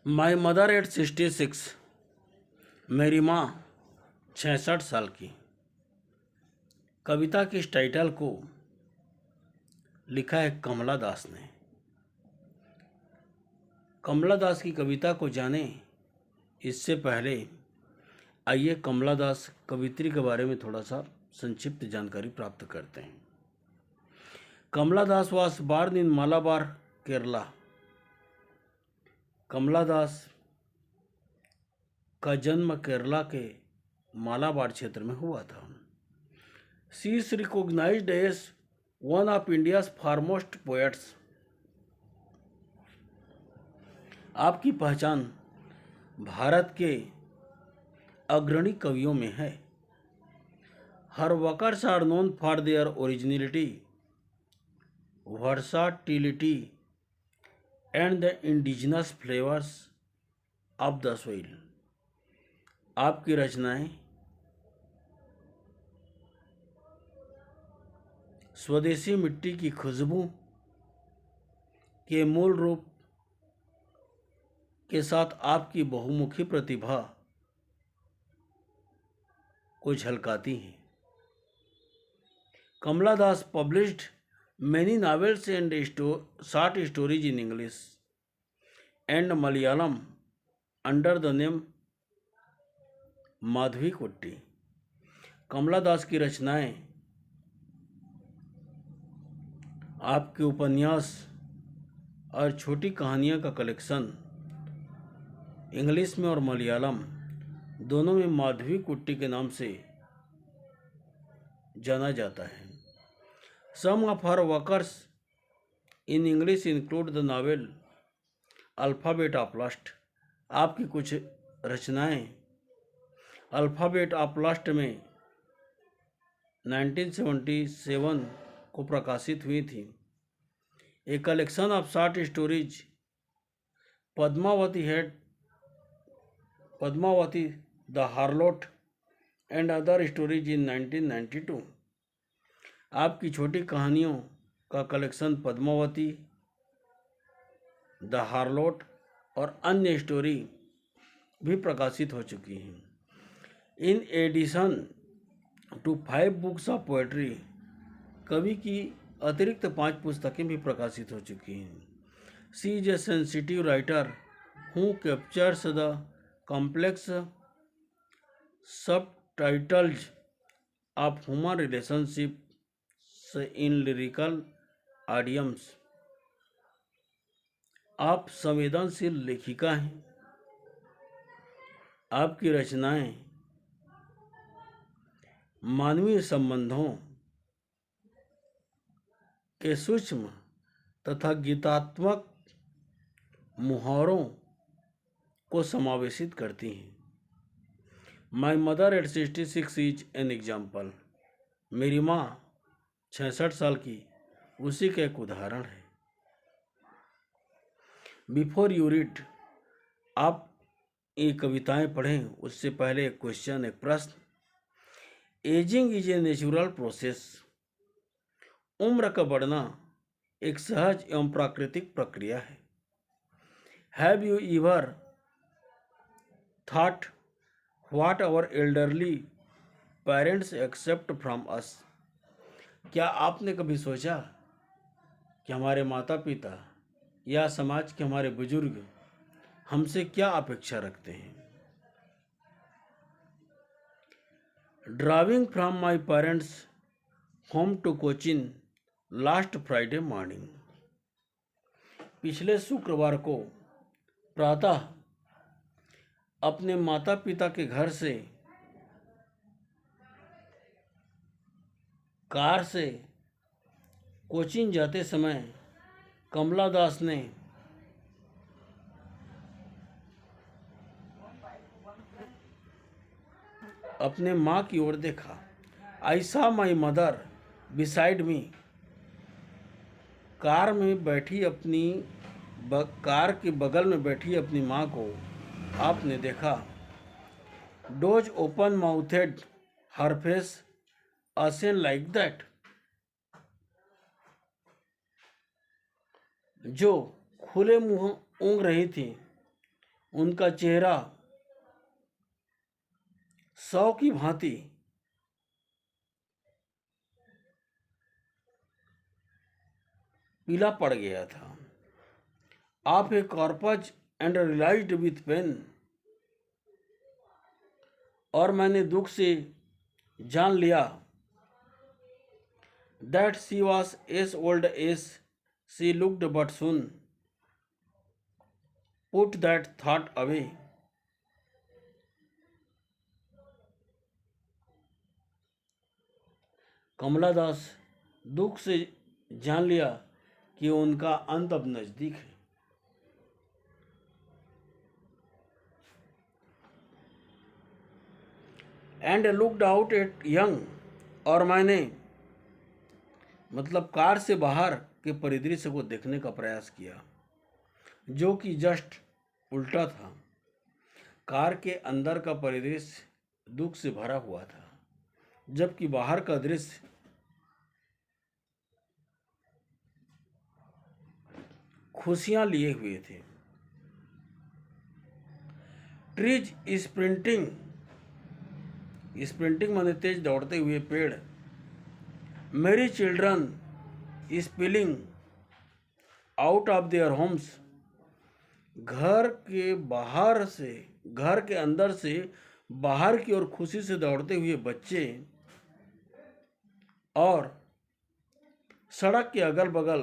My mother eight 66। मेरी माँ 66 साल की। कविता के इस टाइटल को लिखा है कमला दास ने। कमला दास की कविता को जाने इससे पहले आइए कमला दास कवित्री के बारे में थोड़ा सा संक्षिप्त जानकारी प्राप्त करते हैं। कमला दास वास born in मालाबार केरला। कमला दास का जन्म केरला के मालाबार क्षेत्र में हुआ था। She is recognised as one of India's foremost poets. आपकी पहचान भारत के अग्रणी कवियों में है। Her workers are known for their originality, versatility and the indigenous flavours of the soil. आपकी रचनाएं स्वदेशी मिट्टी की खुशबू के मूल रूप के साथ आपकी बहुमुखी प्रतिभा को झलकाती हैं। कमला दास published many novels and short stories in English and Malayalam under the name Madhavi कुट्टी। कमला दास की रचनाएं आपके उपन्यास और छोटी कहानियों का कलेक्शन इंग्लिश में और मलयालम दोनों में माधवी कुट्टी के नाम से जाना जाता है। Some of her works in English include the novel alphabet of lust. आपकी कुछ रचनाएं अल्फ़ाबेट ऑफ लस्ट में 1977 को प्रकाशित हुई थी। A collection of short stories Padmavati the harlot and other stories in 1992। आपकी छोटी कहानियों का कलेक्शन पद्मावती द हार्लोट और अन्य स्टोरी भी प्रकाशित हो चुकी हैं। In addition to 5 books of poetry, कवि की अतिरिक्त 5 पुस्तकें भी प्रकाशित हो चुकी हैं। She is a sensitive writer who captures the complex subtleties of human relationship in lyrical idioms. आप संवेदनशील लेखिका हैं। आपकी रचनाएं मानवीय संबंधों के सूक्ष्म तथा गीतात्मक मुहावरों को समावेशित करती हैं। My mother eight 66 is an example. मेरी माँ 66 साल की उसी का एक उदाहरण है। बिफोर यू रीड, आप ये कविताएं पढ़ें उससे पहले एक क्वेश्चन, एक प्रश्न। Ageing is a natural process. उम्र का बढ़ना एक सहज एवं प्राकृतिक प्रक्रिया है। Have you ever thought what our elderly parents expect from us. क्या आपने कभी सोचा कि हमारे माता पिता या समाज के हमारे बुजुर्ग हमसे क्या अपेक्षा रखते हैं। Driving from my parents home to Cochin last Friday morning. पिछले शुक्रवार को प्रातः अपने माता पिता के घर से कार से कोचिन जाते समय कमला दास ने अपने माँ की ओर देखा। I saw my mother beside me. Car के बगल में बैठी अपनी माँ को आपने देखा। डोज ओपन माउथेड हर फेस असेन लाइक दैट। जो खुले मुंह ऊँग रही थी उनका चेहरा सौ की भांति पीला पड़ गया था। आप a corpse and realised with pain, और मैंने दुख से जान लिया that she was as old as she looked, but soon put that thought away. Kamala Das दुख से जान लिया कि उनका अंत अब नजदीक है। And looked out at young, और मैंने मतलब कार से बाहर के परिदृश्य को देखने का प्रयास किया, जो कि जस्ट उल्टा था। कार के अंदर का परिदृश्य दुख से भरा हुआ था, जबकि बाहर का दृश्य खुशियां लिए हुए थे। ट्रीज स्प्रिंटिंग, स्प्रिंटिंग माने तेज दौड़ते हुए पेड़। मेरी children spilling out of their homes, घर के अंदर से बाहर की ओर खुशी से दौड़ते हुए बच्चे, और सड़क के अगल बगल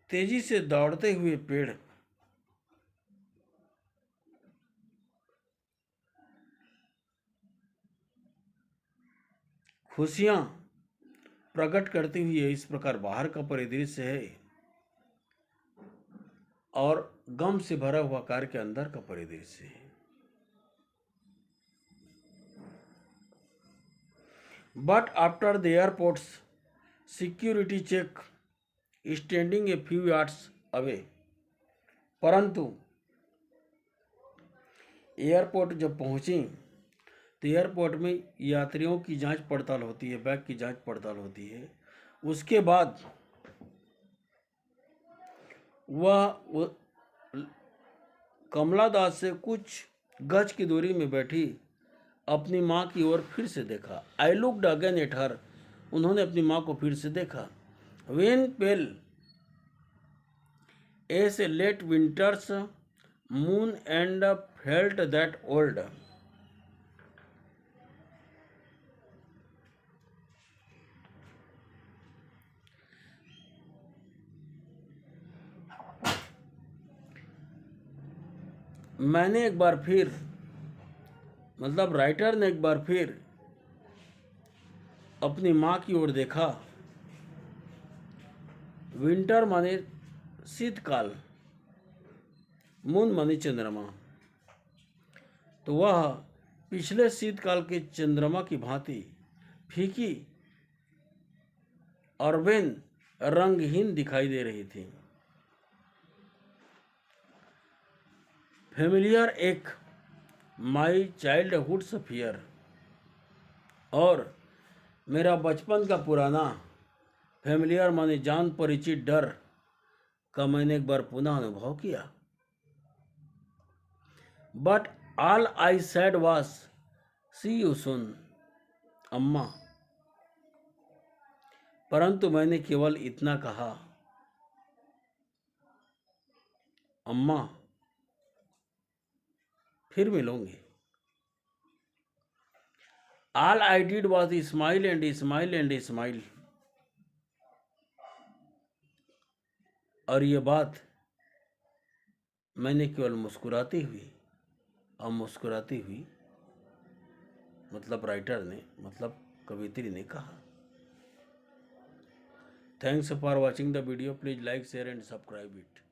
तेजी से दौड़ते हुए पेड़। खुशियां प्रकट करती हुई इस प्रकार बाहर का परिदृश्य है, और गम से भरा हुआ कार के अंदर का परिदृश्य है। But after the airports security check standing a few yards away, परंतु एयरपोर्ट जब पहुंची तो एयरपोर्ट में यात्रियों की जांच पड़ताल होती है, बैग की जांच पड़ताल होती है। उसके बाद वह कमला दास से कुछ गज की दूरी में बैठी अपनी माँ की ओर फिर से देखा। I looked again at her, उन्होंने अपनी माँ को फिर से देखा। When pale as a late winter's moon and felt that old, मैंने एक बार फिर मतलब राइटर ने एक बार फिर अपनी माँ की ओर देखा। विंटर माने शीतकाल, मून माने चंद्रमा, तो वह पिछले शीतकाल के चंद्रमा की भांति फीकी और वेन रंगहीन दिखाई दे रही थी। फेमिलियर एक माई चाइल्डहुड फियर, और मेरा बचपन का पुराना फेमिलियर माने जान परिचित डर का मैंने एक बार पुनः अनुभव किया। But all I said was see you soon Amma, परंतु मैंने केवल इतना कहा, अम्मा फिर मिलूंगी। All I did was smile and smile and smile, और ये बात मैंने केवल मुस्कुराती हुई और मुस्कुराती हुई मतलब राइटर ने मतलब कवित्री ने कहा। Thanks for watching the video, please like share and subscribe it.